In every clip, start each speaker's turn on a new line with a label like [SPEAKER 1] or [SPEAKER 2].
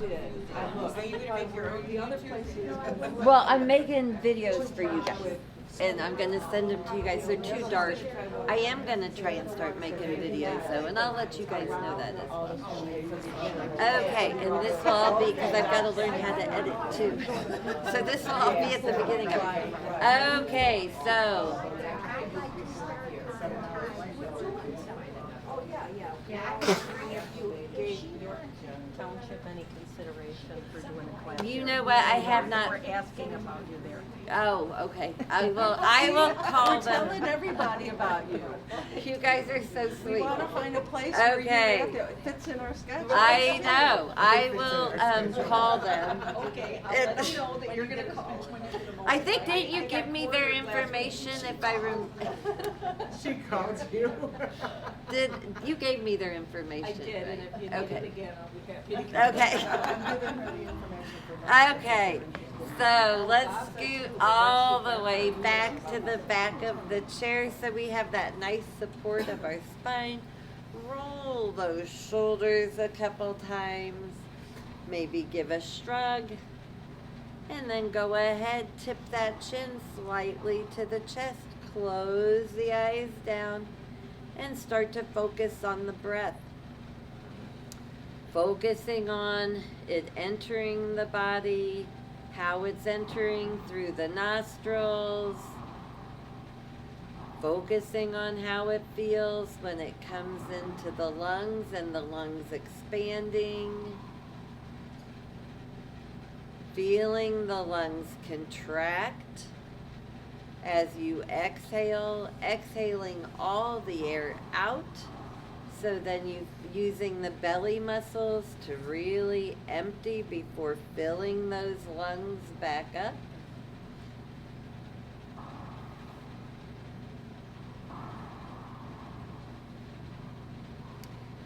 [SPEAKER 1] did. So you would make your own the other places.
[SPEAKER 2] Well, I'm making videos for you guys, and I'm going to send them to you guys. They're too dark. I am going to try and start making videos, though, and I'll let you guys know that as well. Okay, and this will all be, because I've got to learn how to edit, too. So this will all be at the beginning of it. Okay, so...
[SPEAKER 1] Township any consideration for doing a class?
[SPEAKER 2] You know what? I have not.
[SPEAKER 1] We're asking about you there.
[SPEAKER 2] Oh, okay. I will call
[SPEAKER 1] We're
[SPEAKER 2] them.
[SPEAKER 1] telling everybody about you.
[SPEAKER 2] You guys are so
[SPEAKER 1] We
[SPEAKER 2] sweet.
[SPEAKER 1] want to find a place where
[SPEAKER 2] Okay.
[SPEAKER 1] it fits in our schedule.
[SPEAKER 2] I know. I will call them.
[SPEAKER 1] Okay, I'll let them know that you're going to call.
[SPEAKER 2] I think, didn't you give me their information if I
[SPEAKER 3] She calls you.
[SPEAKER 2] did, you gave me their information.
[SPEAKER 1] I did, and if you need
[SPEAKER 2] Okay.
[SPEAKER 1] it again, I'll be happy to.
[SPEAKER 2] Okay.
[SPEAKER 1] I'm giving her the information for my.
[SPEAKER 2] Okay, so let's scoot all the way back to the back of the chair so we have that nice support of our spine. Roll those shoulders a couple times. Maybe give a shrug. And then go ahead, tip that chin slightly to the chest. Close the eyes down and start to focus on the breath. Focusing on it entering the body, how it's entering through the nostrils. Focusing on how it feels when it comes into the lungs and the lungs expanding. Feeling the lungs contract as you exhale, exhaling all the air out. So then you using the belly muscles to really empty before filling those lungs back up.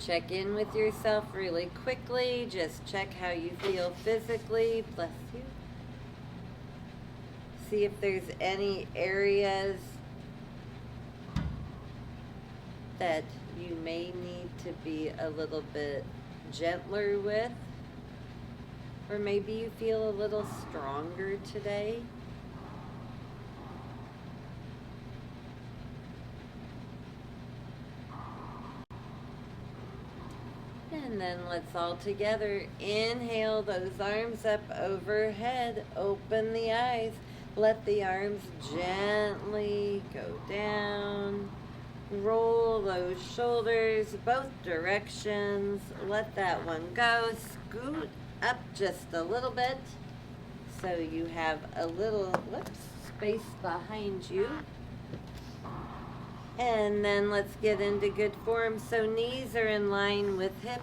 [SPEAKER 2] Check in with yourself really quickly. Just check how you feel physically. Bless you. See if there's any areas that you may need to be a little bit gentler with. Or maybe you feel a little stronger today. And then let's all together inhale those arms up overhead. Open the eyes. Let the arms gently go down. Roll those shoulders both directions. Let that one go. Scoot up just a little bit so you have a little space behind you. And then let's get into good form. So knees are in line with hips,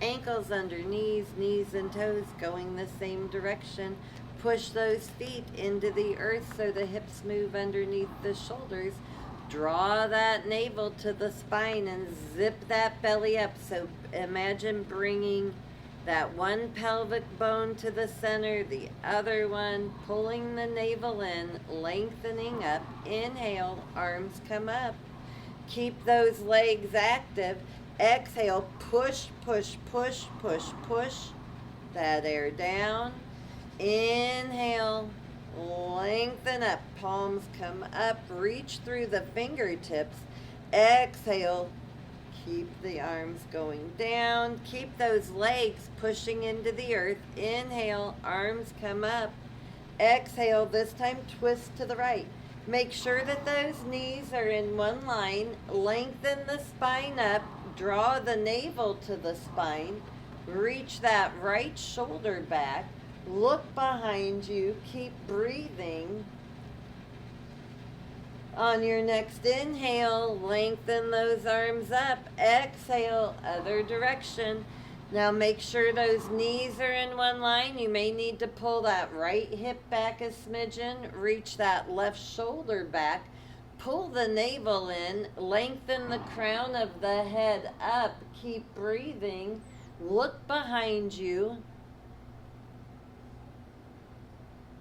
[SPEAKER 2] ankles under knees, knees and toes going the same direction. Push those feet into the earth so the hips move underneath the shoulders. Draw that navel to the spine and zip that belly up. So imagine bringing that one pelvic bone to the center, the other one, pulling the navel in, lengthening up. Inhale, arms come up. Keep those legs active. Exhale, push, push, push, push, push that air down. Inhale, lengthen up. Palms come up. Reach through the fingertips. Exhale, keep the arms going down. Keep those legs pushing into the earth. Inhale, arms come up. Exhale, this time twist to the right. Make sure that those knees are in one line. Lengthen the spine up. Draw the navel to the spine. Reach that right shoulder back. Look behind you. Keep breathing. On your next inhale, lengthen those arms up. Exhale, other direction. Now make sure those knees are in one line. You may need to pull that right hip back a smidgen. Reach that left shoulder back. Pull the navel in. Lengthen the crown of the head up. Keep breathing. Look behind you.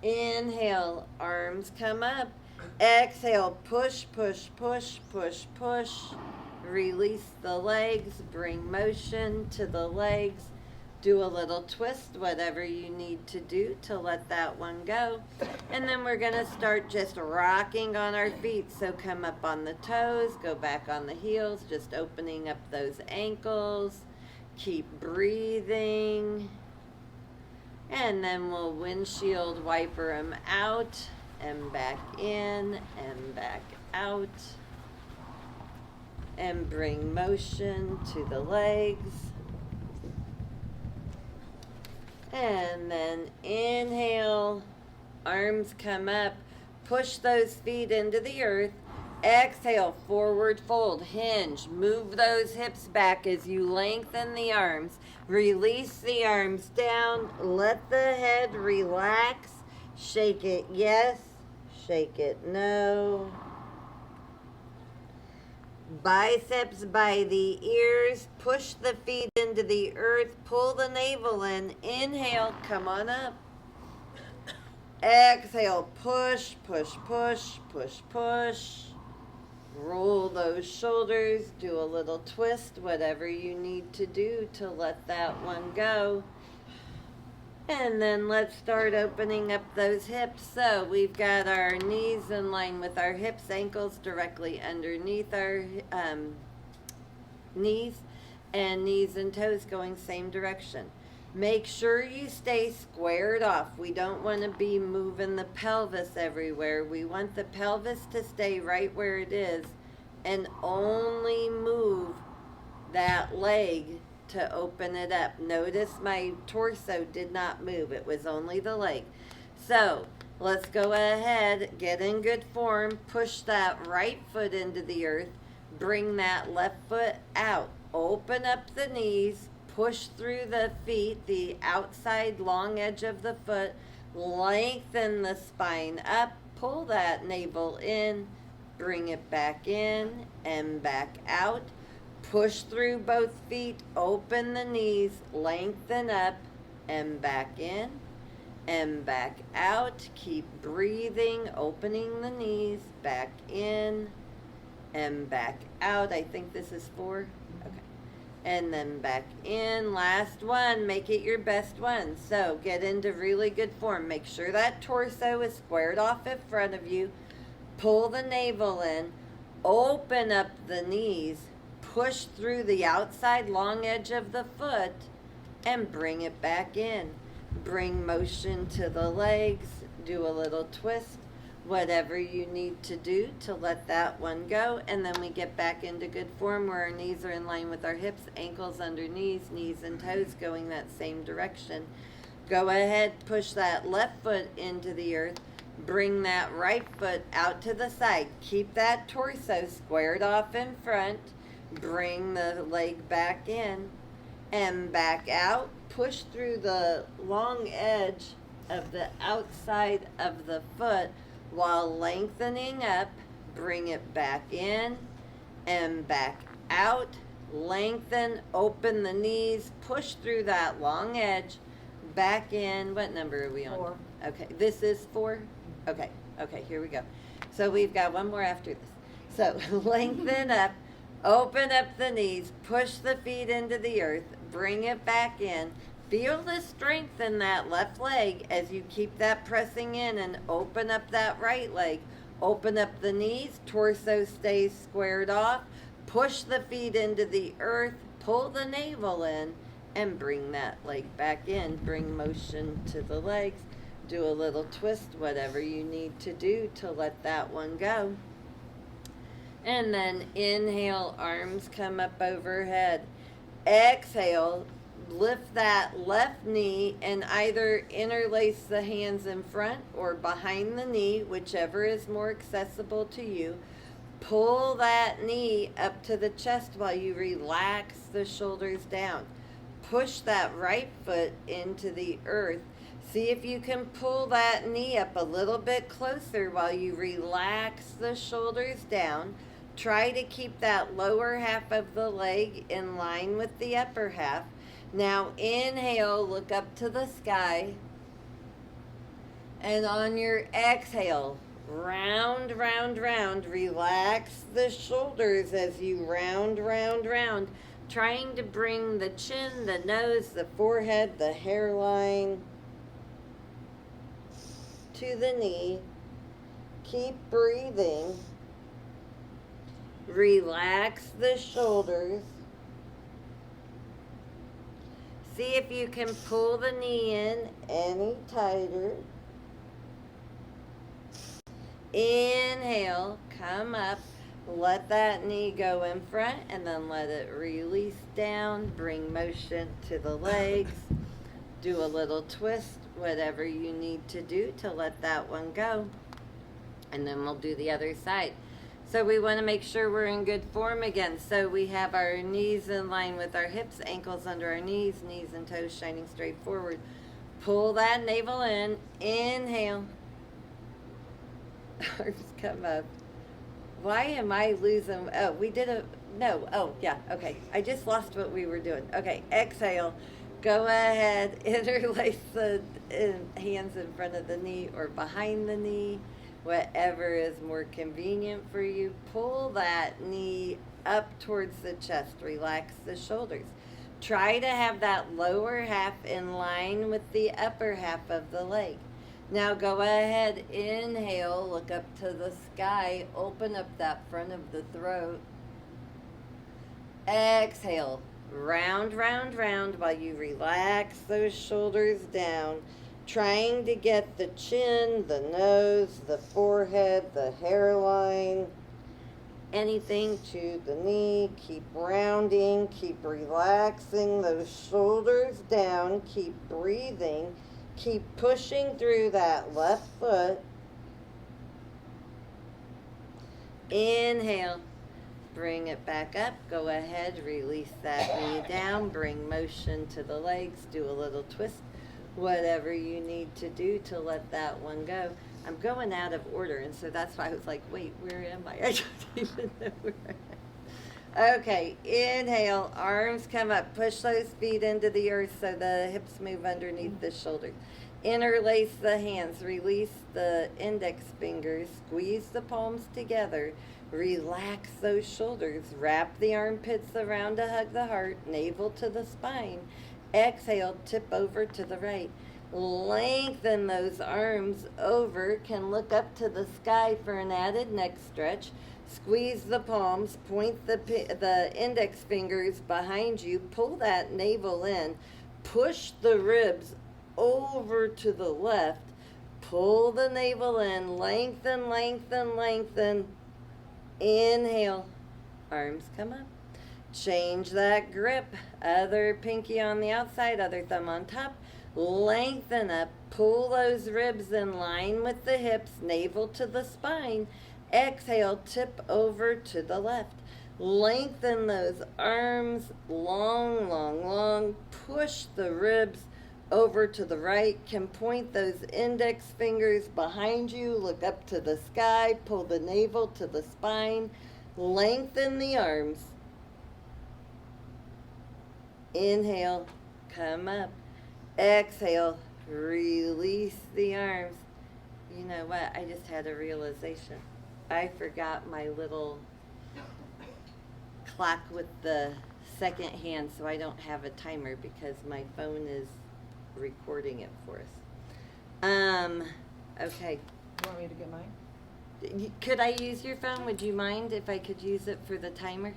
[SPEAKER 2] Inhale, arms come up. Exhale, push, push, push, push, push. Release the legs, bring motion to the legs. Do a little twist, whatever you need to do to let that one go. And then we're gonna start just rocking on our feet. So come up on the toes, go back on the heels, just opening up those ankles. Keep breathing. And then we'll windshield wiper them out and back in and back out. And bring motion to the legs. And then inhale, arms come up, push those feet into the earth. Exhale, forward fold, hinge, move those hips back as you lengthen the arms. Release the arms down, let the head relax. Shake it yes, shake it no. Biceps by the ears, push the feet into the earth, pull the navel in, inhale, come on up. Exhale, push, push, push, push, push. Roll those shoulders, do a little twist, whatever you need to do to let that one go. And then let's start opening up those hips. So we've got our knees in line with our hips, ankles directly underneath our knees, and knees and toes going same direction. Make sure you stay squared off. We don't want to be moving the pelvis everywhere. We want the pelvis to stay right where it is and only move that leg to open it up. Notice my torso did not move. It was only the leg. So let's go ahead, get in good form, push that right foot into the earth, bring that left foot out, open up the knees, push through the feet, the outside long edge of the foot, lengthen the spine up, pull that navel in, bring it back in and back out. Push through both feet, open the knees, lengthen up and back in and back out. Keep breathing, opening the knees, back in and back out. I think this is 4. Okay. And then back in. Last one. Make it your best one. So get into really good form. Make sure that torso is squared off in front of you. Pull the navel in. Open up the knees. Push through the outside long edge of the foot and bring it back in. Bring motion to the legs. Do a little twist. Whatever you need to do to let that one go. And then we get back into good form where our knees are in line with our hips, ankles under knees and toes going that same direction. Go ahead, push that left foot into the earth. Bring that right foot out to the side. Keep that torso squared off in front. Bring the leg back in and back out. Push through the long edge of the outside of the foot while lengthening up. Bring it back in and back out. Lengthen, open the knees, push through that long edge, back in. What number are we on?
[SPEAKER 1] 4.
[SPEAKER 2] Okay, this is 4? Okay, here we go. So we've got one more after this. So lengthen up. Open up the knees, push the feet into the earth, bring it back in. Feel the strength in that left leg as you keep that pressing in and open up that right leg. Open up the knees, torso stays squared off. Push the feet into the earth, pull the navel in, and bring that leg back in. Bring motion to the legs. Do a little twist, whatever you need to do to let that one go. And then inhale, arms come up overhead. Exhale, lift that left knee and either interlace the hands in front or behind the knee, whichever is more accessible to you. Pull that knee up to the chest while you relax the shoulders down. Push that right foot into the earth. See if you can pull that knee up a little bit closer while you relax the shoulders down. Try to keep that lower half of the leg in line with the upper half. Now inhale, look up to the sky. And on your exhale, round, round, round. Relax the shoulders as you round, round, round. trying to bring the chin, the nose, the forehead, the hairline to the knee. Keep breathing. Relax the shoulders. See if you can pull the knee in any tighter. Inhale, come up. Let that knee go in front and then let it release down. Bring motion to the legs. Do a little twist, whatever you need to do to let that one go. And then we'll do the other side. So we want to make sure we're in good form again. So we have our knees in line with our hips, ankles under our knees, knees and toes shining straight forward. Pull that navel in. Inhale. Arms come up. Why am I losing? Oh, we did a, no. Oh, yeah. Okay. I just lost what we were doing. Okay. Exhale. Go ahead. Interlace the hands in front of the knee or behind the knee. Whatever is more convenient for you. Pull that knee up towards the chest. Relax the shoulders. Try to have that lower half in line with the upper half of the leg. Now go ahead, inhale, look up to the sky, open up that front of the throat. Exhale, round, round, round while you relax those shoulders down, trying to get the chin, the nose, the forehead, the hairline, anything to the knee. Keep rounding, keep relaxing those shoulders down, keep breathing. Keep pushing through that left foot. Inhale. Bring it back up. Go ahead. Release that knee down. Bring motion to the legs. Do a little twist. Whatever you need to do to let that one go. I'm going out of order, and so that's why I was like, wait, where am I? I don't even know where I am. Okay, inhale, arms come up. Push those feet into the earth so the hips move underneath the shoulders. Interlace the hands. Release the index fingers. Squeeze the palms together. Relax those shoulders. Wrap the armpits around to hug the heart. Navel to the spine. Exhale, tip over to the right. Lengthen those arms over. Can look up to the sky for an added neck stretch. Squeeze the palms, point the index fingers behind you, pull that navel in, push the ribs over to the left, pull the navel in, lengthen, lengthen, lengthen. Inhale, arms come up. Change that grip, other pinky on the outside, other thumb on top. Lengthen up, pull those ribs in line with the hips, navel to the spine. Exhale, tip over to the left. Lengthen those arms, long, long, long. Push the ribs over to the right. Can point those index fingers behind you. Look up to the sky. Pull the navel to the spine. Lengthen the arms. Inhale, come up. Exhale, release the arms. You know what? I just had a realization. I forgot my little clock with the second hand, so I don't have a timer because my phone is recording it for us. Okay.
[SPEAKER 3] You want me to get mine?
[SPEAKER 2] Could I use your phone? Would you mind if I could use it for the timer?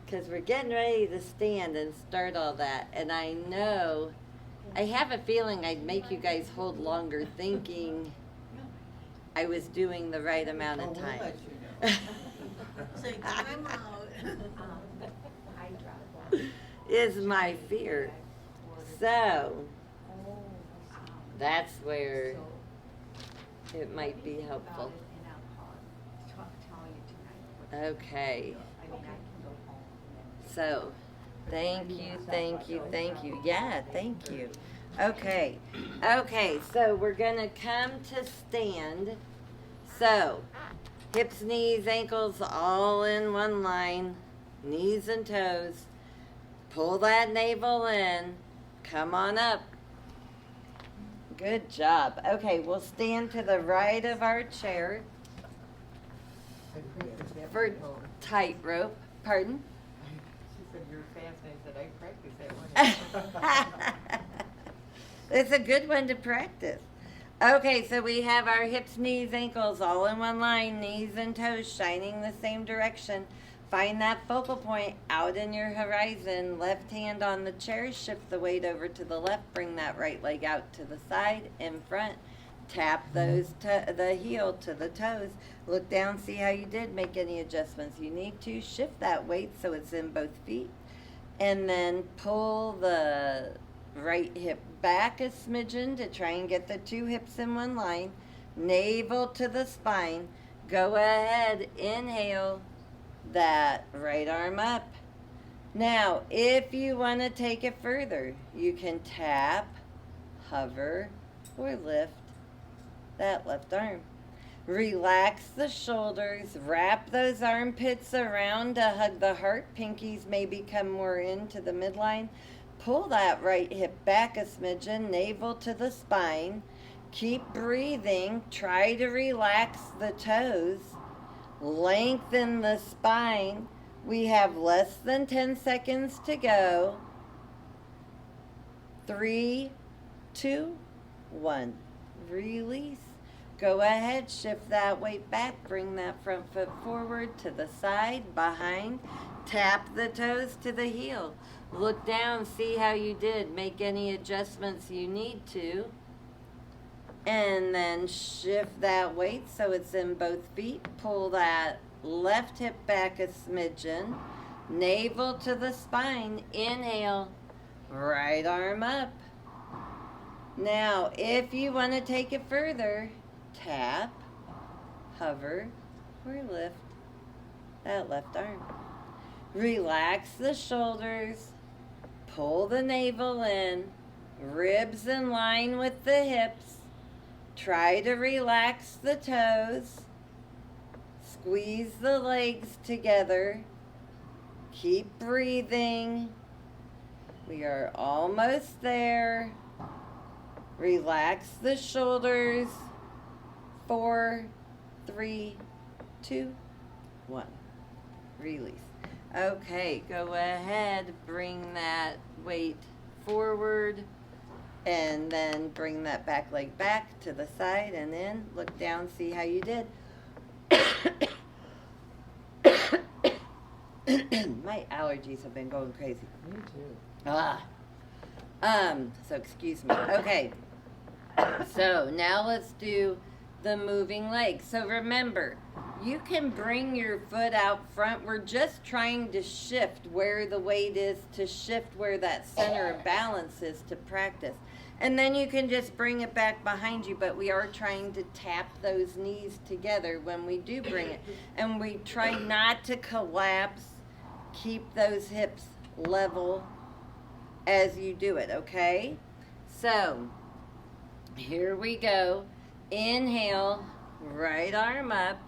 [SPEAKER 2] Because we're getting ready to stand and start all that, and I know, I have a feeling I'd make you guys hold longer thinking I was doing the right amount of time.
[SPEAKER 4] We'll let you know. Say, time out.
[SPEAKER 2] Is my fear. So, that's where it might be helpful. Okay. So, thank you, thank you, thank you. Yeah, thank you. Okay. Okay, so we're going to come to stand. So, hips, knees, ankles all in one line. Knees and toes. Pull that navel in. Come on up. Good job. Okay, we'll stand to the right of our chair. For tightrope. Pardon?
[SPEAKER 1] She said you're fascinating, I said I practice that one.
[SPEAKER 2] It's a good one to practice. Okay, so we have our hips, knees, ankles all in one line, knees and toes shining the same direction. Find that focal point out in your horizon. Left hand on the chair, shift the weight over to the left, bring that right leg out to the side, in front. Tap those the heel to the toes. Look down, see how you did. Make any adjustments you need to. Shift that weight so it's in both feet. And then pull the right hip back a smidgen to try and get the two hips in one line. Navel to the spine. Go ahead, inhale that right arm up. Now, if you want to take it further, you can tap, hover, or lift that left arm. Relax the shoulders, wrap those armpits around to hug the heart. Pinkies maybe come more into the midline. Pull that right hip back a smidgen, navel to the spine. Keep breathing. Try to relax the toes. Lengthen the spine. We have less than 10 seconds to go. 3, 2, 1. Release. Go ahead, shift that weight back, bring that front foot forward to the side, behind. Tap the toes to the heel. Look down, see how you did. Make any adjustments you need to. And then shift that weight so it's in both feet. Pull that left hip back a smidgen. Navel to the spine. Inhale. Right arm up. Now, if you want to take it further, tap, hover, or lift that left arm. Relax the shoulders. Pull the navel in. Ribs in line with the hips. Try to relax the toes. Squeeze the legs together. Keep breathing. We are almost there. Relax the shoulders. 4, 3, 2, 1. Release. Okay, go ahead. Bring that weight forward. And then bring that back leg back to the side and in. Look down, see how you did. My allergies have been going crazy.
[SPEAKER 3] Me too.
[SPEAKER 2] So excuse me. Okay. So now let's do the moving leg. So remember, you can bring your foot out front. We're just trying to shift where the weight is, to shift where that center of balance is to practice. And then you can just bring it back behind you, but we are trying to tap those knees together when we do bring it. And we try not to collapse. Keep those hips level as you do it, okay? So, here we go. Inhale, right arm up.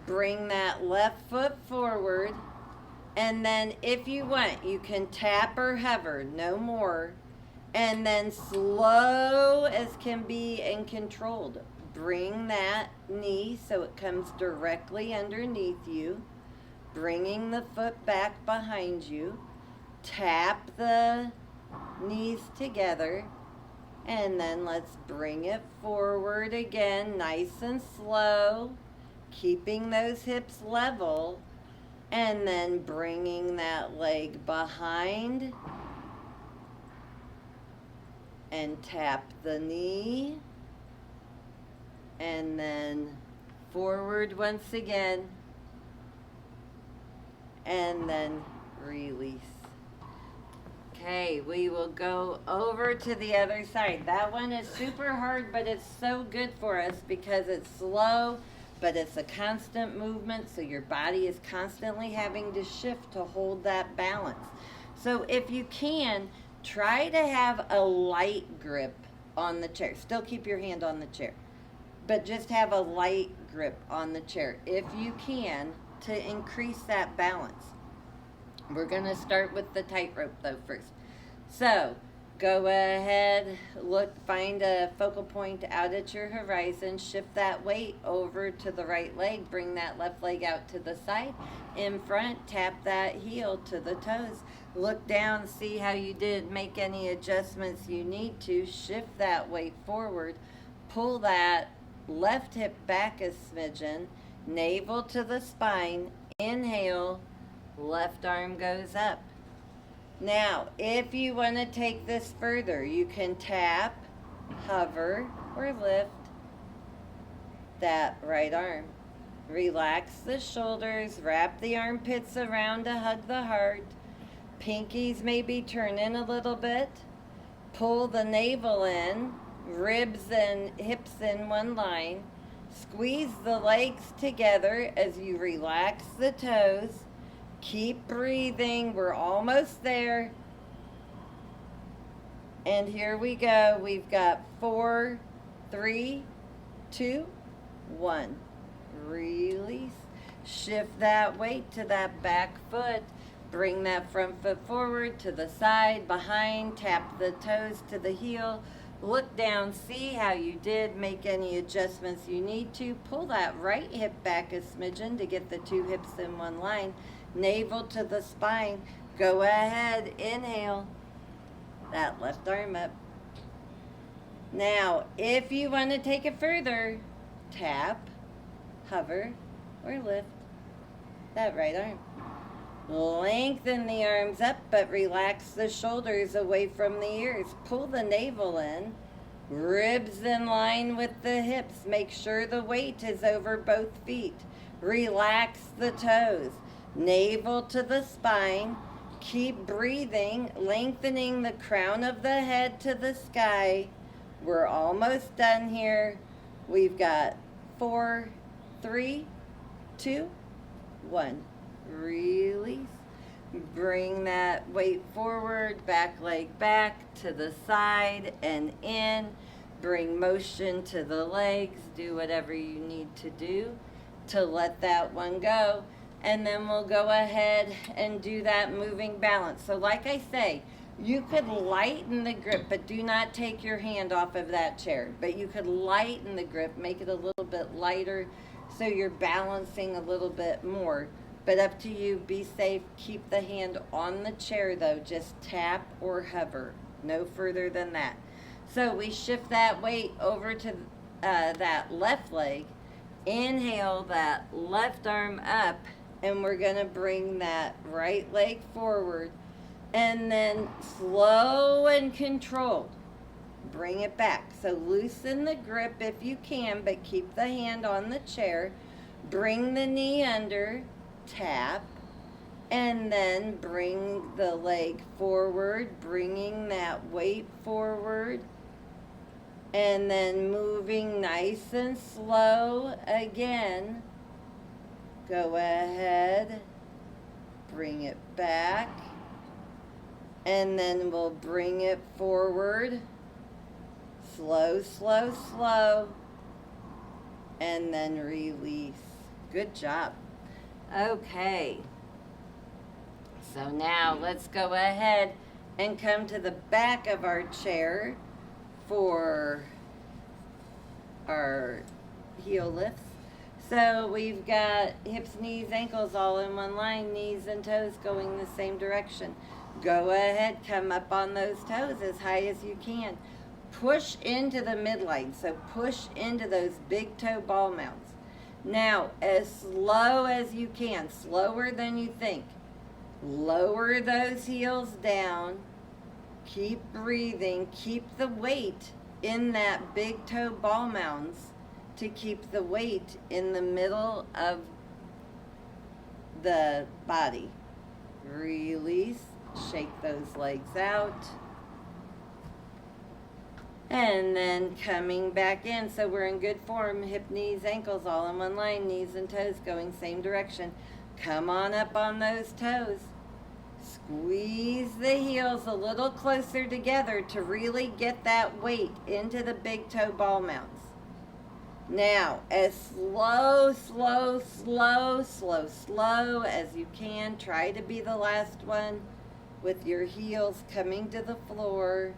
[SPEAKER 2] Bring that left foot forward. And then if you want, you can tap or hover, no more. And then slow as can be and controlled. Bring that knee so it comes directly underneath you. Bringing the foot back behind you. Tap the knees together. And then let's bring it forward again, nice and slow. Keeping those hips level. And then bringing that leg behind. And tap the knee. And then forward once again. And then release. Okay, we will go over to the other side. That one is super hard, but it's so good for us because it's slow, but it's a constant movement, so your body is constantly having to shift to hold that balance. So if you can, try to have a light grip on the chair. Still keep your hand on the chair, but just have a light grip on the chair if you can, to increase that balance. We're going to start with the tightrope though first. So go ahead, look, find a focal point out at your horizon, shift that weight over to the right leg, bring that left leg out to the side, in front, tap that heel to the toes, look down, see how you did, make any adjustments you need to, shift that weight forward, pull that left hip back a smidgen, navel to the spine, inhale, left arm goes up. Now, if you want to take this further, you can tap, hover, or lift that right arm. Relax the shoulders, wrap the armpits around to hug the heart. Pinkies maybe turn in a little bit. Pull the navel in, ribs and hips in one line. Squeeze the legs together as you relax the toes. Keep breathing. We're almost there. And here we go. We've got 4, 3, 2, 1. Release. Shift that weight to that back foot. Bring that front foot forward to the side, behind. Tap the toes to the heel. Look down, see how you did. Make any adjustments you need to. Pull that right hip back a smidgen to get the 2 hips in one line. Navel to the spine. Go ahead, inhale. That left arm up. Now, if you want to take it further, tap, hover, or lift that right arm. Lengthen the arms up, but relax the shoulders away from the ears. Pull the navel in. Ribs in line with the hips. Make sure the weight is over both feet. Relax the toes. Navel to the spine. Keep breathing, lengthening the crown of the head to the sky. We're almost done here. We've got 4, 3, 2, 1. Release. Bring that weight forward, back leg back to the side and in. Bring motion to the legs. Do whatever you need to do to let that one go. And then we'll go ahead and do that moving balance. So like I say, you could lighten the grip, but do not take your hand off of that chair. But you could lighten the grip, make it a little bit lighter so you're balancing a little bit more. But up to you, be safe. Keep the hand on the chair though, just tap or hover, no further than that. So we shift that weight over to that left leg. Inhale that left arm up. And we're going to bring that right leg forward. And then slow and controlled. Bring it back. So loosen the grip if you can, but keep the hand on the chair. Bring the knee under. Tap. And then bring the leg forward. Bringing that weight forward. And then moving nice and slow again. Go ahead, bring it back, and then we'll bring it forward, slow, slow, slow, and then release. Good job. Okay, so now let's go ahead and come to the back of our chair for our heel lifts. So we've got hips, knees, ankles all in one line, knees and toes going the same direction. Go ahead, come up on those toes as high as you can. Push into the midline, so push into those big toe ball mounts. Now, as slow as you can, slower than you think. Lower those heels down. Keep breathing. Keep the weight in that big toe ball mounds to keep the weight in the middle of the body. Release. Shake those legs out. And then coming back in. So we're in good form. Hip, knees, ankles all in one line. Knees and toes going same direction. Come on up on those toes. Squeeze the heels a little closer together to really get that weight into the big toe ball mounts. Now, as slow, slow, slow, slow, slow as you can. Try to be the last one with your heels coming to the floor.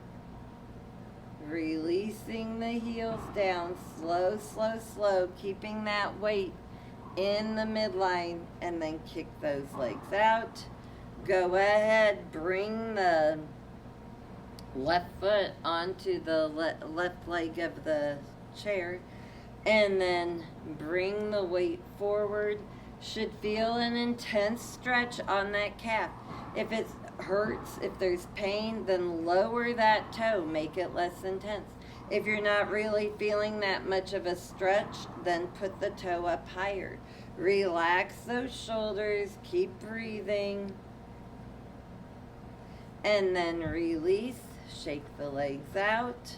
[SPEAKER 2] Releasing the heels down, slow, slow, slow, keeping that weight in the midline, and then kick those legs out. Go ahead, bring the left foot onto the left leg of the chair, and then bring the weight forward. Should feel an intense stretch on that calf. If it hurts, if there's pain, then lower that toe, make it less intense. If you're not really feeling that much of a stretch, then put the toe up higher. Relax those shoulders, keep breathing, and then release. Shake the legs out.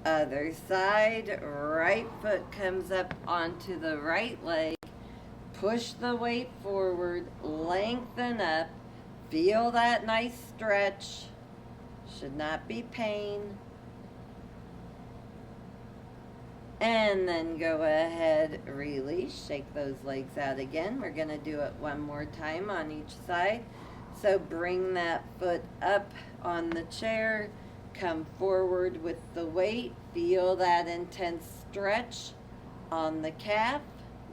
[SPEAKER 2] Other side, right foot comes up onto the right leg. Push the weight forward, lengthen up. Feel that nice stretch. Should not be pain. And then go ahead, release, shake those legs out again. We're going to do it one more time on each side. So bring that foot up on the chair, come forward with the weight, feel that intense stretch on the calf.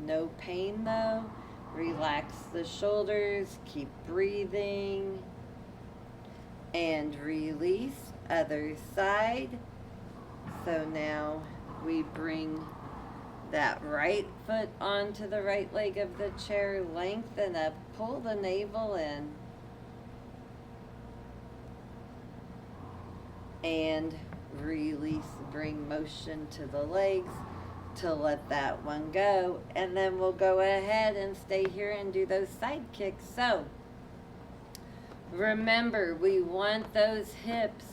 [SPEAKER 2] No pain though. Relax the shoulders, keep breathing, and release. Other side. So now we bring that right foot onto the right leg of the chair, lengthen up, pull the navel in, and release. Bring motion to the legs to let that one go, and then we'll go ahead and stay here and do those side kicks. So remember, we want those hips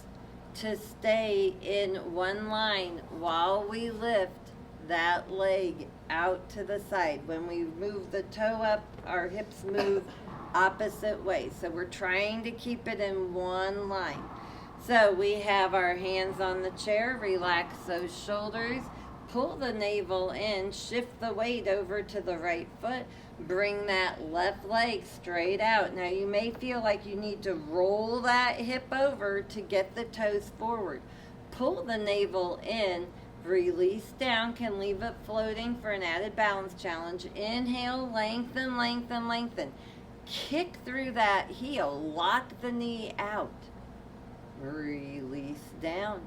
[SPEAKER 2] to stay in one line while we lift that leg out to the side. When we move the toe up, our hips move opposite way. So we're trying to keep it in one line. So we have our hands on the chair, relax those shoulders, pull the navel in, shift the weight over to the right foot, bring that left leg straight out. Now you may feel like you need to roll that hip over to get the toes forward. Pull the navel in, release down, can leave it floating for an added balance challenge. Inhale, lengthen, lengthen, lengthen. Kick through that heel, lock the knee out. Release down.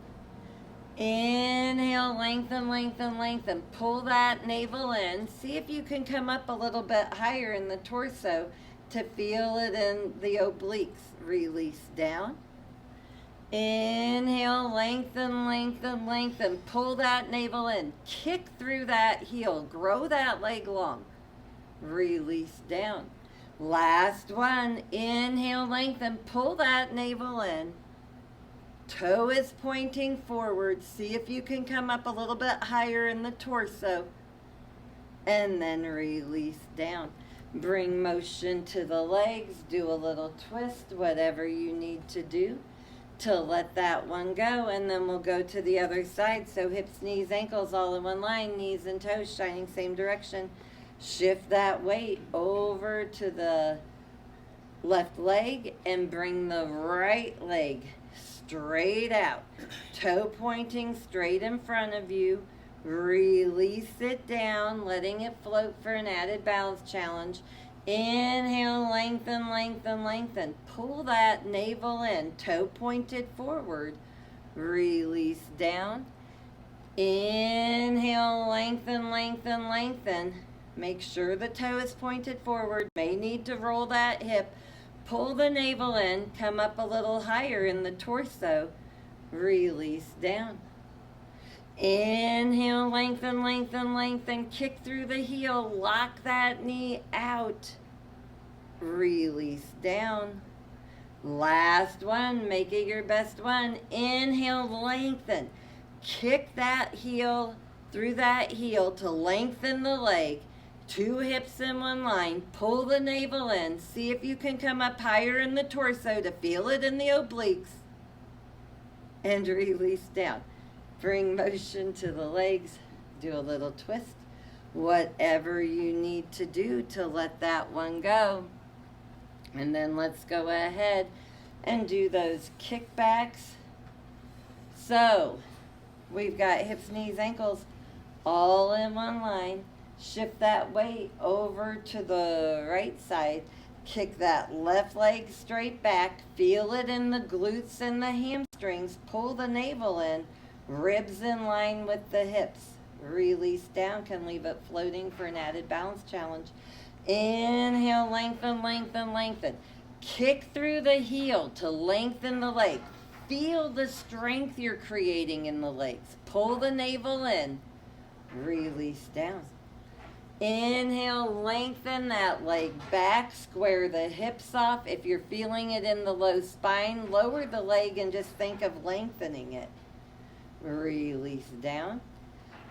[SPEAKER 2] Inhale, lengthen, lengthen, lengthen. Pull that navel in. See if you can come up a little bit higher in the torso to feel it in the obliques. Release down. Inhale, lengthen, lengthen, lengthen. Pull that navel in. Kick through that heel. Grow that leg long. Release down. Last one. Inhale, lengthen. Pull that navel in. Toe is pointing forward. See if you can come up a little bit higher in the torso. And then release down. Bring motion to the legs. Do a little twist, whatever you need to do to let that one go. And then we'll go to the other side. So hips, knees, ankles all in one line. Knees and toes shining same direction. Shift that weight over to the left leg and bring the right leg straight out. Toe pointing straight in front of you. Release it down, letting it float for an added balance challenge. Inhale, lengthen, lengthen, lengthen. Pull that navel in, toe pointed forward. Release down. Inhale, lengthen, lengthen, lengthen. Make sure the toe is pointed forward. May need to roll that hip. Pull the navel in, come up a little higher in the torso, release down. Inhale, lengthen, lengthen, lengthen, kick through the heel, lock that knee out, release down. Last one, make it your best one. Inhale, lengthen, kick that heel through that heel to lengthen the leg. Two hips in one line, pull the navel in, see if you can come up higher in the torso to feel it in the obliques, and release down. Bring motion to the legs, do a little twist, whatever you need to do to let that one go. And then let's go ahead and do those kickbacks. So, We've got hips, knees, ankles all in one line. Shift that weight over to the right side. Kick that left leg straight back. Feel it in the glutes and the hamstrings. Pull the navel in. Ribs in line with the hips. Release down. Can leave it floating for an added balance challenge. Inhale, lengthen, lengthen, lengthen. Kick through the heel to lengthen the leg. Feel the strength you're creating in the legs. Pull the navel in. Release down. Inhale, lengthen that leg back. Square the hips off. If you're feeling it in the low spine, lower the leg and just think of lengthening it. Release down.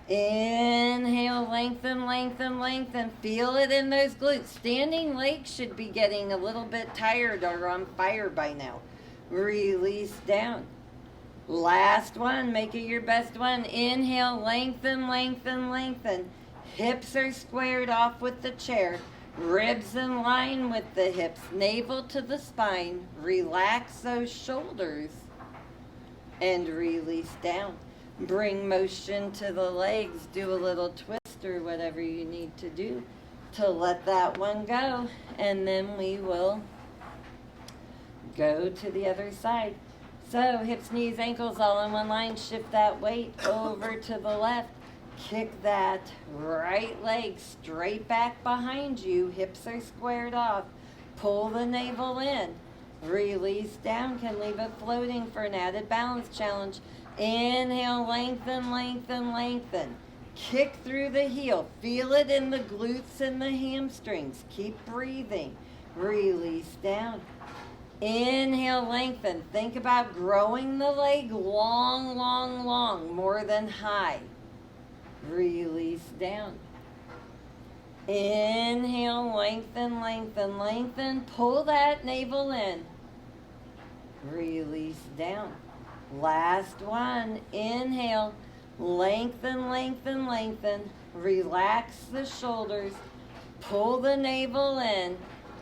[SPEAKER 2] Inhale, lengthen, lengthen, lengthen. Feel it in those glutes. Standing legs should be getting a little bit tired or on fire by now. Release down. Last one. Make it your best one. Inhale, lengthen, lengthen, lengthen. Hips are squared off with the chair. Ribs in line with the hips. Navel to the spine. Relax those shoulders. And release down. Bring motion to the legs. Do a little twist or whatever you need to do to let that one go. And then we will go to the other side. So hips, knees, ankles all in one line. Shift that weight over to the left. Kick that right leg straight back behind you. Hips are squared off. Pull the navel in. Release down. Can leave it floating for an added balance challenge. Inhale, lengthen, lengthen, lengthen. Kick through the heel. Feel it in the glutes and the hamstrings. Keep breathing. Release down. Inhale, lengthen. Think about growing the leg long, long, long, more than high. Release down. Inhale, lengthen, lengthen, lengthen. Pull that navel in. Release down. Last one. Inhale, lengthen, lengthen, lengthen. Relax the shoulders. Pull the navel in.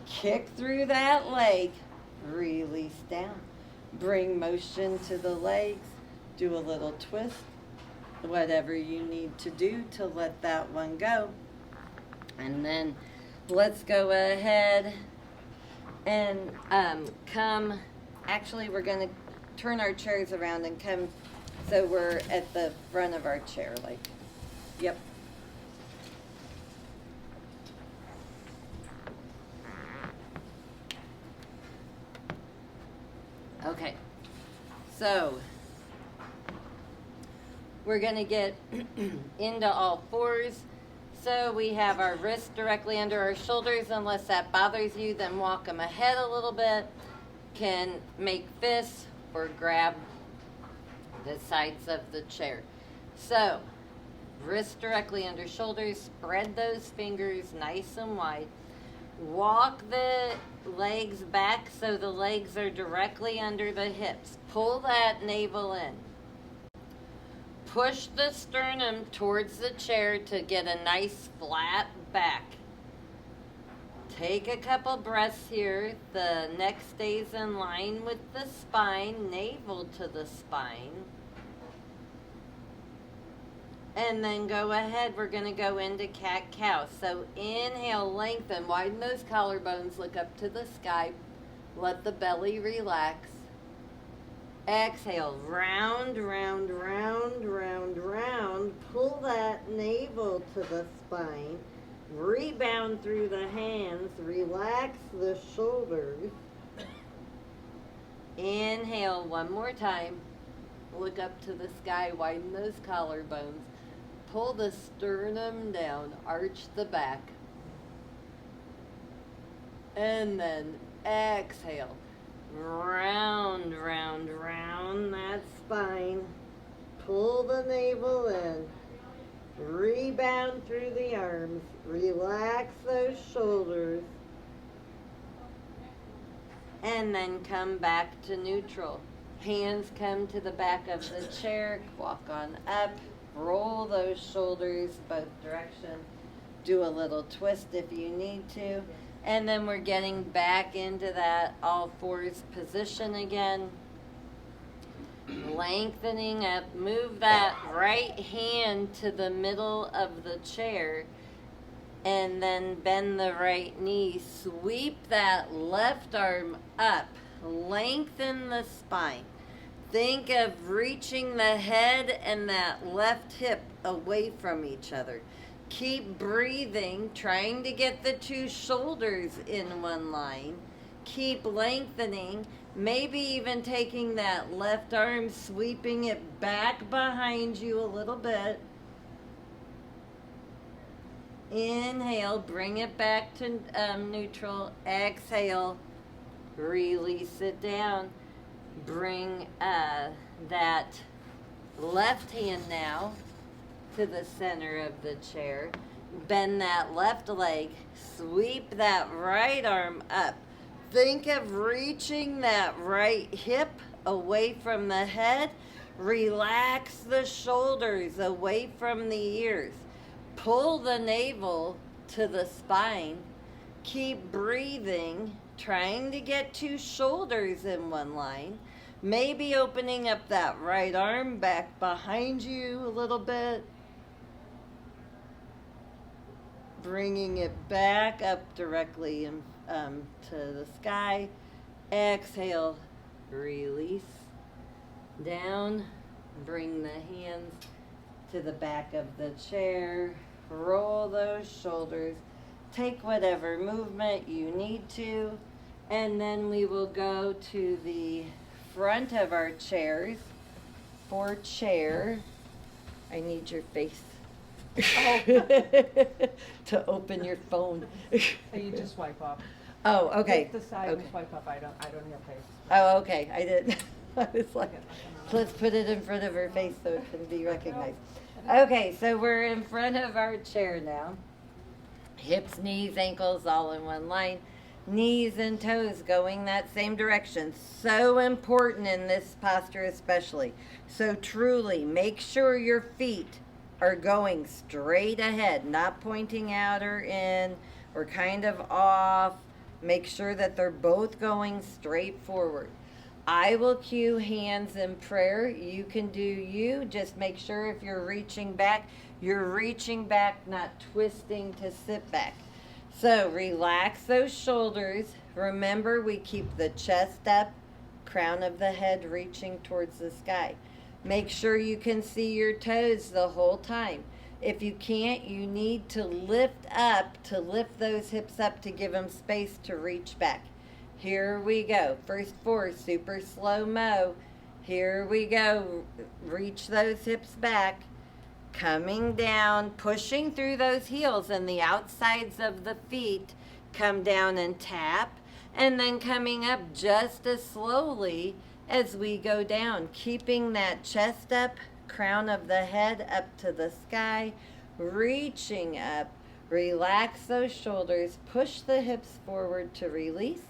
[SPEAKER 2] Kick through that leg. Release down. Bring motion to the legs. Do a little twist. Whatever you need to do to let that one go. And then let's go ahead and come. Actually, we're going to turn our chairs around and come so we're at the front of our chair. Like, yep. Okay. So we're going to get into all fours. So we have our wrists directly under our shoulders. Unless that bothers you, then walk them ahead a little bit. Can make fists or grab the sides of the chair. So, wrists directly under shoulders. Spread those fingers nice and wide. Walk the legs back so the legs are directly under the hips. Pull that navel in. Push the sternum towards the chair to get a nice flat back. Take a couple breaths here. The neck stays in line with the spine, navel to the spine. And then go ahead, we're going to go into cat-cow. So inhale, lengthen, widen those collarbones, look up to the sky. Let the belly relax. Exhale, round, round, round, round, round. Pull that navel to the spine. Rebound through the hands. Relax the shoulders. Inhale one more time. Look up to the sky. Widen those collarbones. Pull the sternum down. Arch the back. And then exhale. Round, round, round that spine. Pull the navel in. Rebound through the arms. Relax those shoulders. And then come back to neutral. Hands come to the back of the chair. Walk on up. Roll those shoulders both directions. Do a little twist if you need to. And then we're getting back into that all fours position again. lengthening up. Move that right hand to the middle of the chair, and then bend the right knee. Sweep that left arm up. Lengthen the spine. Think of reaching the head and that left hip away from each other. Keep breathing, trying to get the two shoulders in one line. Keep lengthening, maybe even taking that left arm, sweeping it back behind you a little bit. Inhale, bring it back to neutral. Exhale, release it down. Bring that left hand now to the center of the chair. Bend that left leg. Sweep that right arm up. Think of reaching that right hip away from the head. Relax the shoulders away from the ears. Pull the navel to the spine. Keep breathing, trying to get two shoulders in one line. Maybe opening up that right arm back behind you a little bit. Bringing it back up directly to the sky. Exhale, release. Down, bring the hands to the back of the chair. Roll those shoulders. Take whatever movement you need to. And then we will go to the front of our chairs. For chair, I need your face. To open your phone.
[SPEAKER 3] So you just swipe up.
[SPEAKER 2] Oh, okay.
[SPEAKER 3] Take the side
[SPEAKER 2] Okay.
[SPEAKER 3] and swipe up. I don't have face.
[SPEAKER 2] Oh, okay. I did. I was like, let's put it in front of her face so it can be recognized. Okay, so we're in front of our chair now. Hips, knees, ankles all in one line. Knees and toes going that same direction. So important in this posture especially. So truly, make sure your feet are going straight ahead, not pointing out or in or kind of off. Make sure that they're both going straight forward. I will cue hands in prayer. You can do you. Just make sure if you're reaching back, not twisting to sit back. So relax those shoulders. Remember, we keep the chest up, crown of the head reaching towards the sky. Make sure you can see your toes the whole time. If you can't, you need to lift those hips up to give them space to reach back. Here we go. First four, super slow-mo. Here we go. Reach those hips back. Coming down, pushing through those heels and the outsides of the feet. Come down and tap. And then coming up just as slowly as we go down. Keeping that chest up, crown of the head up to the sky. Reaching up. Relax those shoulders. Push the hips forward to release.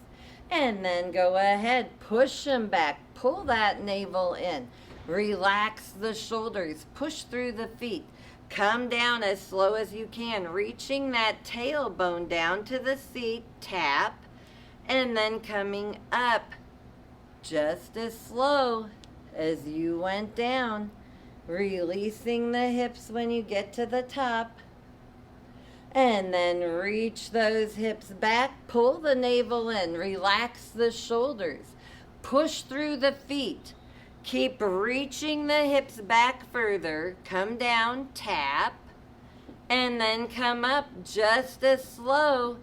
[SPEAKER 2] And then go ahead, push them back, pull that navel in, relax the shoulders, push through the feet, come down as slow as you can, reaching that tailbone down to the seat, tap, and then coming up just as slow as you went down, releasing the hips when you get to the top. And then reach those hips back, pull the navel in, relax the shoulders, push through the feet. Keep reaching the hips back further, come down, tap, and then come up just as slow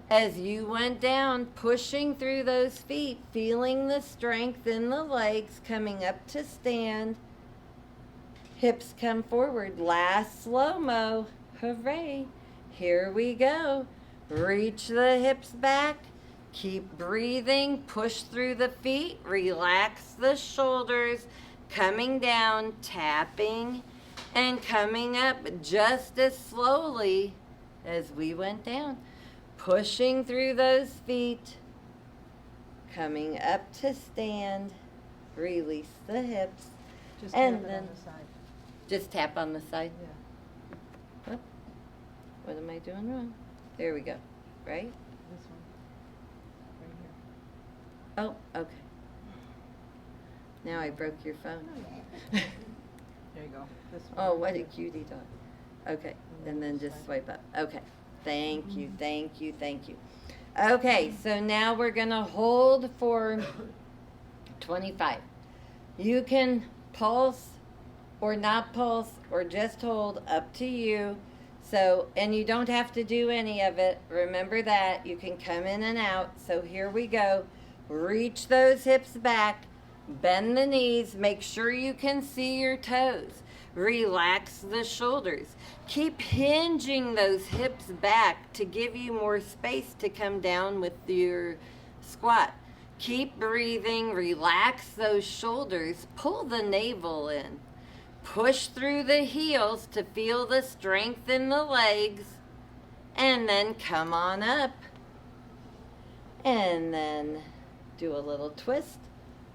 [SPEAKER 2] as you went down, pushing through those feet, feeling the strength in the legs, coming up to stand. Hips come forward, last slow-mo, hooray. Here we go. Reach the hips back. Keep breathing. Push through the feet. Relax the shoulders. Coming down, tapping, and coming up just as slowly as we went down. Pushing through those feet. Coming up to stand. Release the hips.
[SPEAKER 3] Just
[SPEAKER 2] And
[SPEAKER 3] tap it
[SPEAKER 2] then-
[SPEAKER 3] on the side.
[SPEAKER 2] Just tap on the side.
[SPEAKER 3] Yeah.
[SPEAKER 2] What am I doing wrong? There we go. Right?
[SPEAKER 3] This one. Right here.
[SPEAKER 2] Oh, okay. Now I broke your phone.
[SPEAKER 3] There you go. This one.
[SPEAKER 2] Oh, what a cutie dog. Okay, and then just swipe up. Okay, thank you, thank you, thank you. Okay, so now we're gonna hold for 25. You can pulse or not pulse or just hold, up to you. So, and you don't have to do any of it. Remember that. You can come in and out. So here we go. Reach those hips back. Bend the knees. Make sure you can see your toes. Relax the shoulders. Keep hinging those hips back to give you more space to come down with your squat. Keep breathing. Relax those shoulders. Pull the navel in. Push through the heels to feel the strength in the legs. And then come on up. And then do a little twist.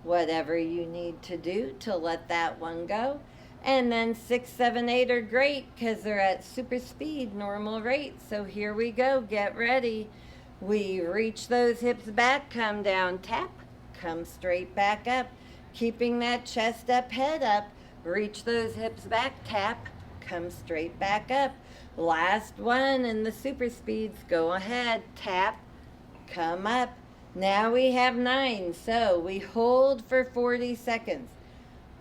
[SPEAKER 2] Whatever you need to do to let that one go. And then 6, 7, 8 are great because they're at super speed, normal rate. So here we go. Get ready. We reach those hips back, come down, tap, come straight back up. Keeping that chest up, head up. Reach those hips back, tap, come straight back up. Last one in the super speeds. Go ahead, tap, come up. Now we have 9. So we hold for 40 seconds.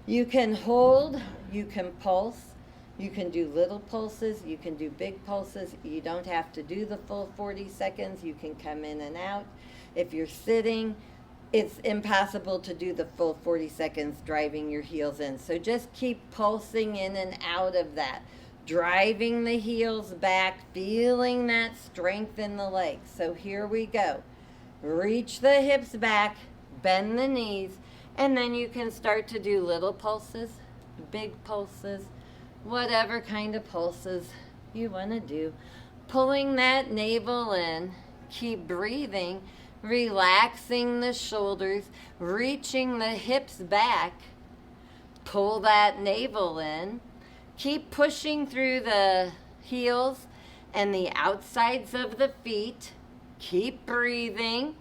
[SPEAKER 2] You can hold, you can pulse, you can do little pulses, you can do big pulses. You don't have to do the full 40 seconds. You can come in and out. If you're sitting, it's impossible to do the full 40 seconds driving your heels in. So just keep pulsing in and out of that. Driving the heels back, feeling that strength in the legs. So here we go. Reach the hips back, bend the knees, and then you can start to do little pulses, big pulses, whatever kind of pulses you want to do. Pulling that navel in, keep breathing, relaxing the shoulders, reaching the hips back, pull that navel in, keep pushing through the heels and the outsides of the feet, keep breathing.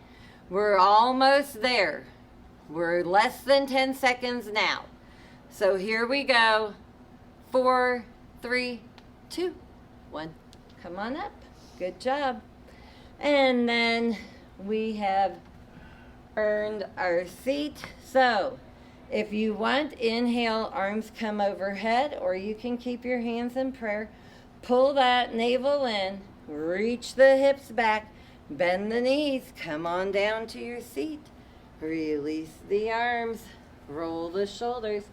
[SPEAKER 2] We're almost there. We're less than 10 seconds now. So here we go. 4, 3, 2, 1. Come on up. Good job. And then we have earned our seat. So if you want, inhale, arms come overhead, or you can keep your hands in prayer. Pull that navel in, reach the hips back, bend the knees, come on down to your seat. Release the arms, roll the shoulders.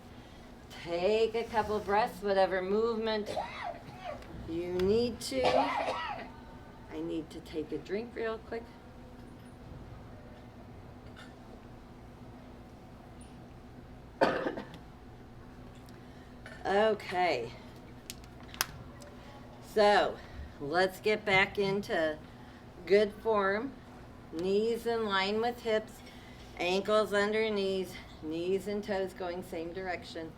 [SPEAKER 2] Take a couple breaths, whatever movement you need to. I need to take a drink real quick. Okay. So, let's get back into good form. Knees in line with hips, ankles under knees, knees and toes going same direction.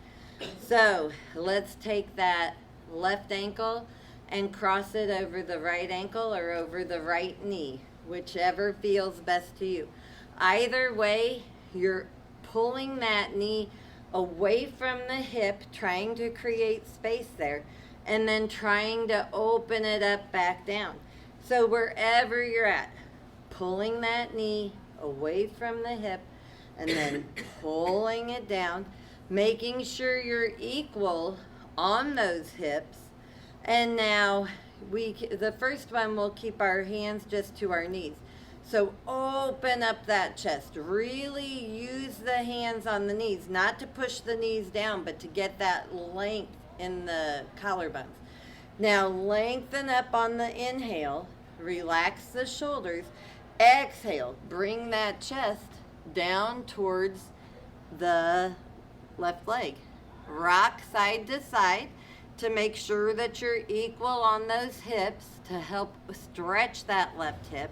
[SPEAKER 2] So, let's take that left ankle and cross it over the right ankle or over the right knee, whichever feels best to you. Either way, you're pulling that knee away from the hip, trying to create space there, and then trying to open it up back down. So wherever you're at, pulling that knee away from the hip and then pulling it down, making sure you're equal on those hips. And now the first one, we'll keep our hands just to our knees. So open up that chest. Really use the hands on the knees, not to push the knees down, but to get that length in the collarbones. Now lengthen up on the inhale, relax the shoulders. Exhale, bring that chest down towards the left leg. Rock side to side to make sure that you're equal on those hips to help stretch that left hip.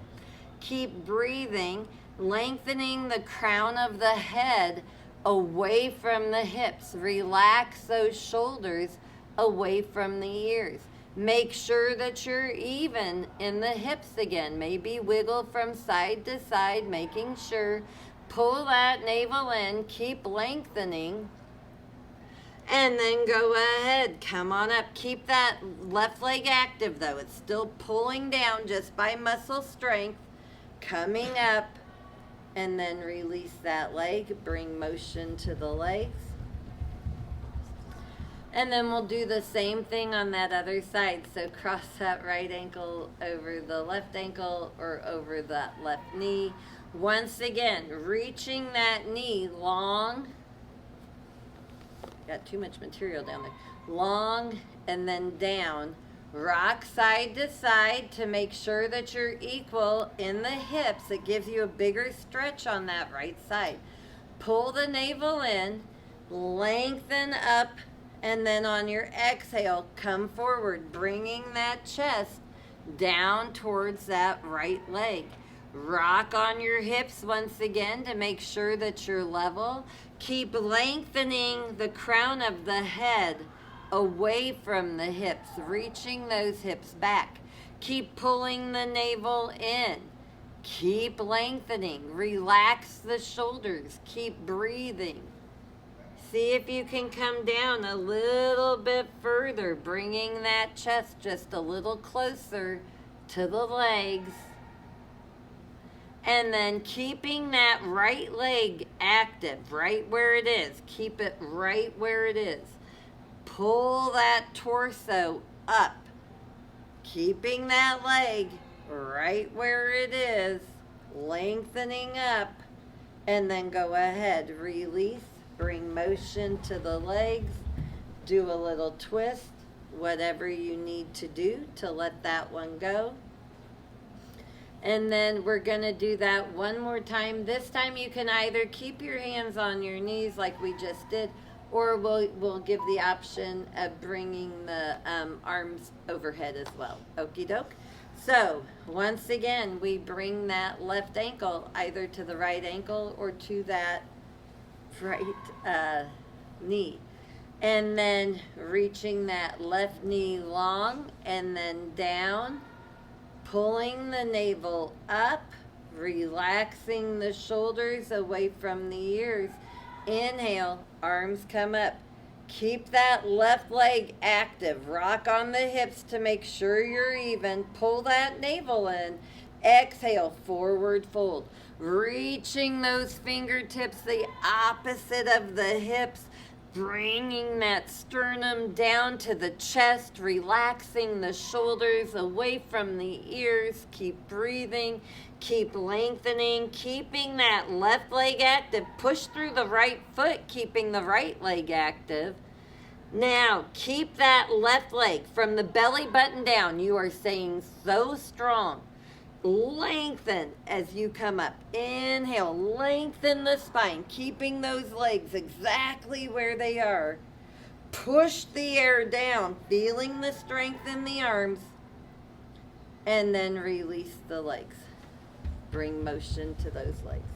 [SPEAKER 2] Keep breathing, lengthening the crown of the head away from the hips. Relax those shoulders away from the ears. Make sure that you're even in the hips again. Maybe wiggle from side to side, making sure. pull that navel in, keep lengthening, and then go ahead, come on up. Keep that left leg active though. It's still pulling down just by muscle strength, coming up, and then release that leg, bring motion to the legs. And then we'll do the same thing on that other side. So cross that right ankle over the left ankle or over that left knee. Once again, reaching that knee long. Got too much material down there. Long and then down. Rock side to side to make sure that you're equal in the hips. It gives you a bigger stretch on that right side. Pull the navel in, lengthen up, and then on your exhale, come forward, bringing that chest down towards that right leg. Rock on your hips once again to make sure that you're level. Keep lengthening the crown of the head away from the hips, reaching those hips back. Keep pulling the navel in. Keep lengthening. Relax the shoulders. Keep breathing. See if you can come down a little bit further, bringing that chest just a little closer to the legs. And then keeping that right leg active, right where it is. Keep it right where it is. Pull that torso up. Keeping that leg right where it is. Lengthening up. And then go ahead, release. Bring motion to the legs. Do a little twist. Whatever you need to do to let that one go. And then we're going to do that one more time. This time you can either keep your hands on your knees like we just did, or we'll give the option of bringing the arms overhead as well. Okie doke. So once again, we bring that left ankle either to the right ankle or to that right knee. And then reaching that left knee long and then down. Pulling the navel up, relaxing the shoulders away from the ears. Inhale, arms come up. Keep that left leg active. Rock on the hips to make sure you're even. Pull that navel in. Exhale, forward fold. Reaching those fingertips the opposite of the hips. Bringing that sternum down to the chest, relaxing the shoulders away from the ears. Keep breathing, keep lengthening, keeping that left leg active. Push through the right foot, keeping the right leg active. Now, keep that left leg from the belly button down. You are staying so strong. Lengthen as you come up. Inhale, lengthen the spine, keeping those legs exactly where they are. Push the air down, feeling the strength in the arms. And then release the legs. Bring motion to those legs.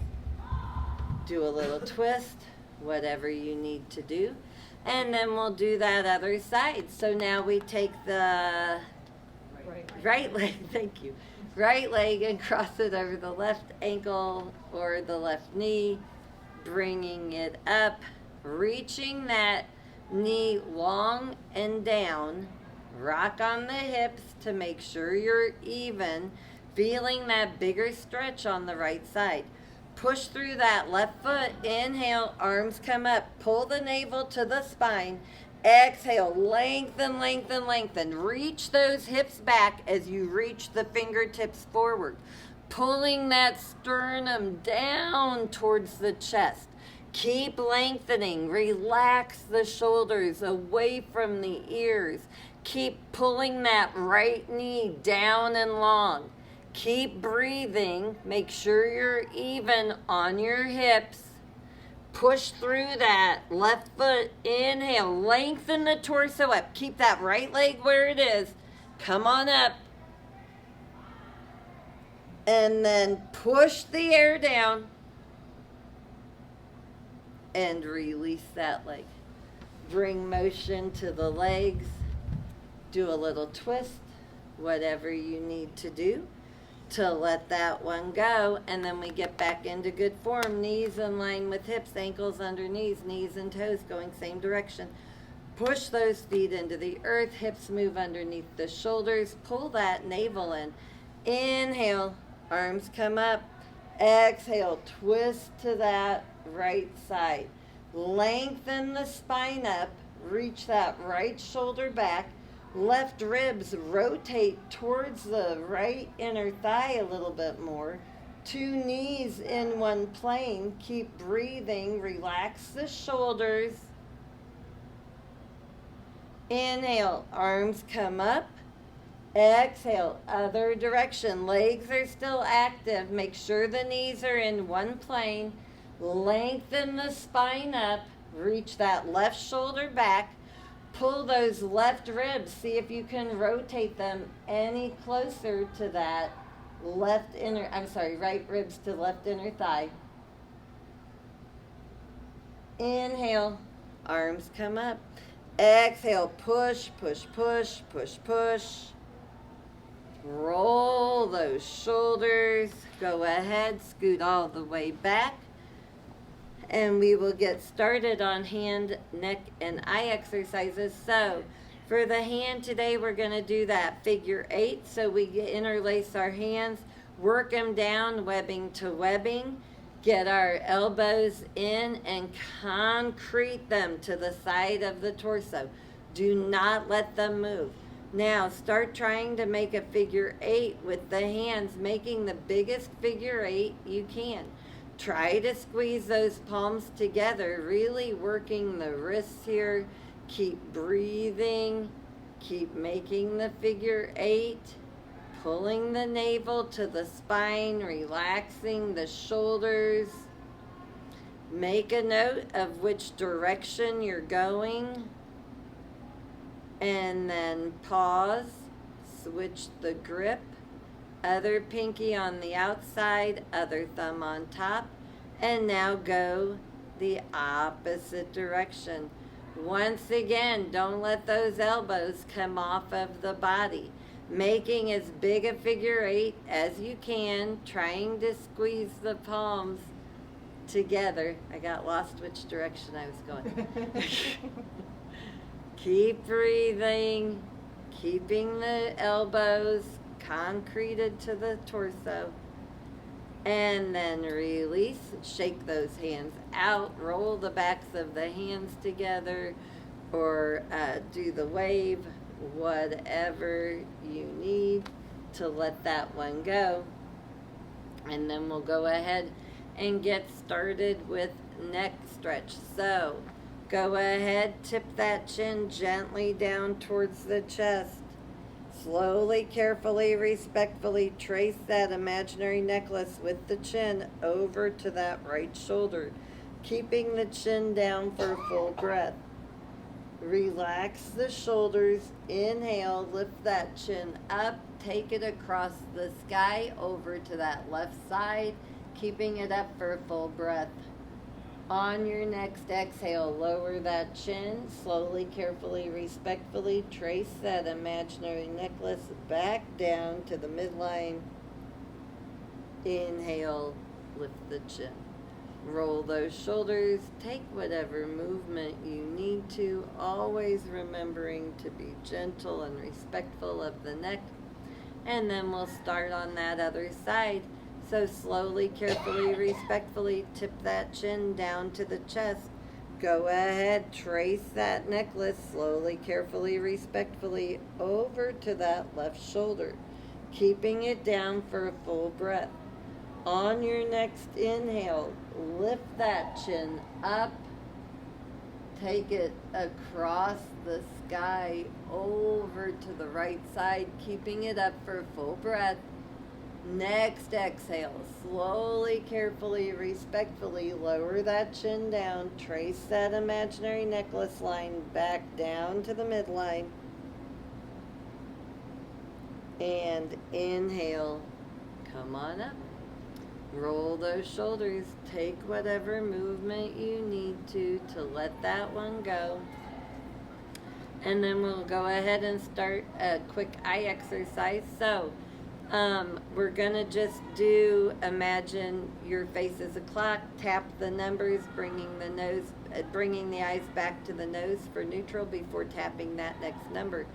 [SPEAKER 2] Do a little twist, whatever you need to do. And then we'll do that other side. So now we take the right leg, thank you. Right leg and cross it over the left ankle or the left knee, bringing it up, reaching that knee long and down. Rock on the hips to make sure you're even, feeling that bigger stretch on the right side. Push through that left foot. Inhale, arms come up. Pull the navel to the spine. Exhale, lengthen, lengthen, lengthen. Reach those hips back as you reach the fingertips forward. Pulling that sternum down towards the chest. Keep lengthening. Relax the shoulders away from the ears. Keep pulling that right knee down and long. Keep breathing. Make sure you're even on your hips. Push through that left foot. Inhale. Lengthen the torso up. Keep that right leg where it is. Come on up. And then push the air down. And release that leg. Bring motion to the legs. Do a little twist. Whatever you need to do. to let that one go, and then we get back into good form. Knees in line with hips, ankles under knees and toes going same direction. Push those feet into the earth, hips move underneath the shoulders, pull that navel in. Inhale, arms come up. Exhale, twist to that right side. Lengthen the spine up, reach that right shoulder back. Left ribs rotate towards the right inner thigh a little bit more. Two knees in one plane. Keep breathing. Relax the shoulders. Inhale, arms come up. Exhale, other direction. Legs are still active. Make sure the knees are in one plane. Lengthen the spine up. Reach that left shoulder back. Pull those left ribs. See if you can rotate them any closer to that right ribs to left inner thigh. Inhale, arms come up. Exhale, push, push, push, push, push. Roll those shoulders. Go ahead, scoot all the way back. And we will get started on hand, neck, and eye exercises. So for the hand today, we're going to do that figure 8. So we interlace our hands, work them down, webbing to webbing, get our elbows in and concrete them to the side of the torso. Do not let them move. Now start trying to make a figure 8 with the hands, making the biggest figure 8 you can. Try to squeeze those palms together, really working the wrists here. Keep breathing. Keep making the figure 8. Pulling the navel to the spine, relaxing the shoulders. Make a note of which direction you're going. And then pause. Switch the grip. Other pinky on the outside, other thumb on top, and now go the opposite direction. Once again, don't let those elbows come off of the body. Making as big a figure 8 as you can, trying to squeeze the palms together. I got lost which direction I was going. Keep breathing, keeping the elbows concreted to the torso, and then release. Shake those hands out. Roll the backs of the hands together, or do the wave, whatever you need to let that one go. And then we'll go ahead and get started with neck stretch. So go ahead, tip that chin gently down towards the chest. Slowly, carefully, respectfully trace that imaginary necklace with the chin over to that right shoulder, keeping the chin down for a full breath. Relax the shoulders. Inhale, lift that chin up, take it across the sky over to that left side, keeping it up for a full breath. On your next exhale, lower that chin. Slowly, carefully, respectfully trace that imaginary necklace back down to the midline. Inhale, lift the chin. Roll those shoulders. Take whatever movement you need to, always remembering to be gentle and respectful of the neck. And then we'll start on that other side. So slowly, carefully, respectfully tip that chin down to the chest. Go ahead, trace that necklace slowly, carefully, respectfully over to that left shoulder, keeping it down for a full breath. On your next inhale, lift that chin up. Take it across the sky over to the right side, keeping it up for a full breath. Next exhale, slowly, carefully, respectfully lower that chin down. Trace that imaginary necklace line back down to the midline. And inhale, come on up. Roll those shoulders. Take whatever movement you need to let that one go. And then we'll go ahead and start a quick eye exercise. So We're gonna just do, imagine your face is a clock, tap the numbers, bringing the eyes back to the nose for neutral before tapping that next number.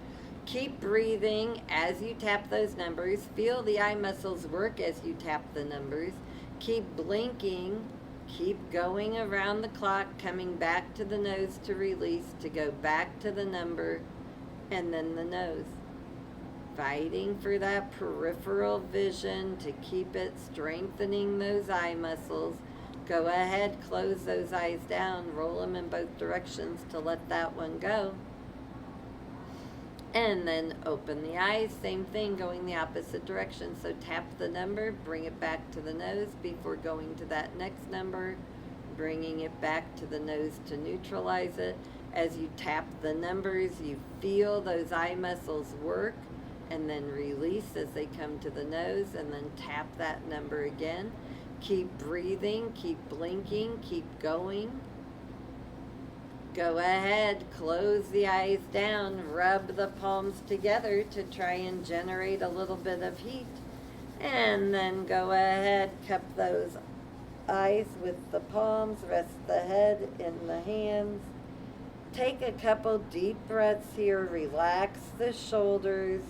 [SPEAKER 2] Keep breathing as you tap those numbers. Feel the eye muscles work as you tap the numbers. Keep blinking. Keep going around the clock, coming back to the nose to release, to go back to the number, and then the nose. Fighting for that peripheral vision to keep it strengthening those eye muscles. Go ahead, close those eyes down, roll them in both directions to let that one go. And then open the eyes, same thing, going the opposite direction. So tap the number, bring it back to the nose before going to that next number, bringing it back to the nose to neutralize it. As you tap the numbers, you feel those eye muscles work, and then release as they come to the nose, and then tap that number again. Keep breathing, keep blinking, keep going. Go ahead, close the eyes down, rub the palms together to try and generate a little bit of heat. And then go ahead, cup those eyes with the palms, rest the head in the hands. Take a couple deep breaths here, relax the shoulders.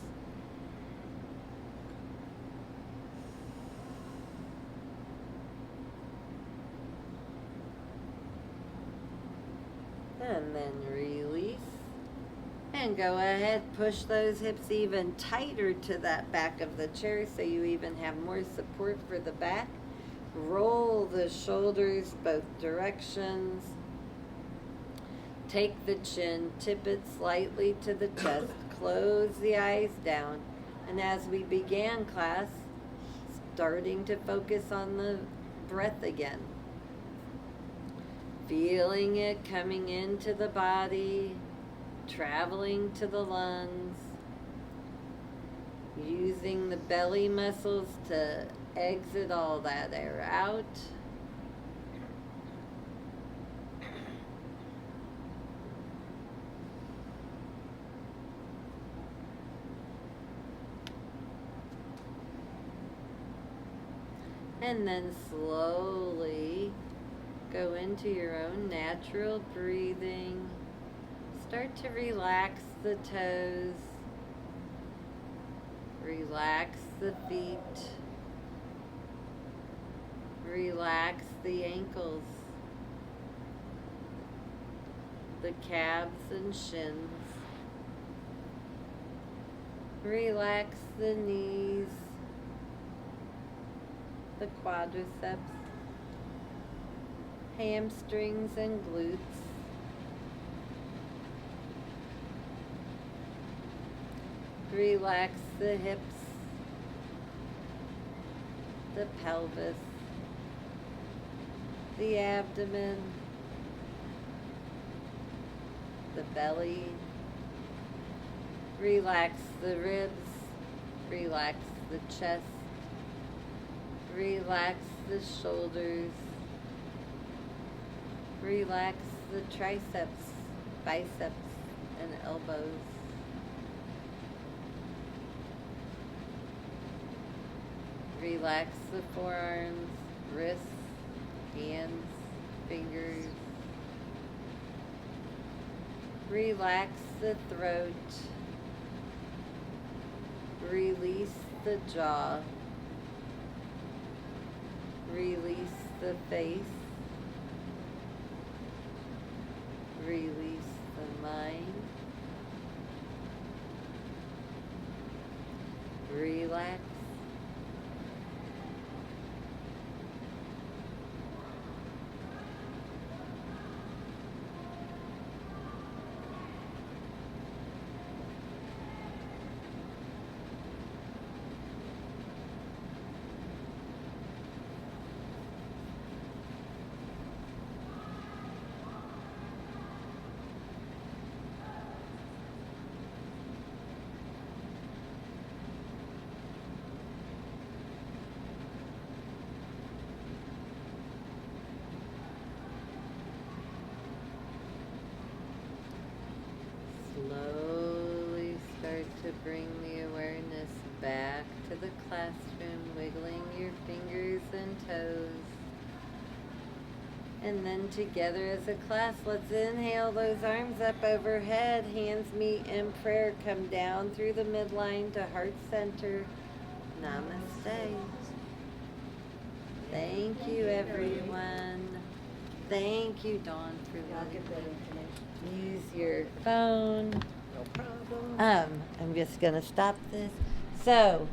[SPEAKER 2] And then release. And go ahead, push those hips even tighter to that back of the chair so you even have more support for the back. Roll the shoulders both directions. Take the chin, tip it slightly to the chest, close the eyes down. And as we began class, starting to focus on the breath again. Feeling it coming into the body, traveling to the lungs, using the belly muscles to exit all that air out. And then slowly go into your own natural breathing. Start to relax the toes. Relax the feet. Relax the ankles. The calves and shins. Relax the knees. The quadriceps. Hamstrings and glutes. Relax the hips, the pelvis, the abdomen, the belly. Relax the ribs, relax the chest, relax the shoulders. Relax the triceps, biceps, and elbows. Relax the forearms, wrists, hands, fingers. Relax the throat. Release the jaw. Release the face. Release the mind. Relax. to bring the awareness back to the classroom, wiggling your fingers and toes. And then together as a class, let's inhale those arms up overhead, hands meet in prayer, come down through the midline to heart center. Namaste. Thank you, everyone. Thank you, Dawn, for letting me use your phone.
[SPEAKER 3] No problem.
[SPEAKER 2] I'm just gonna stop this. So,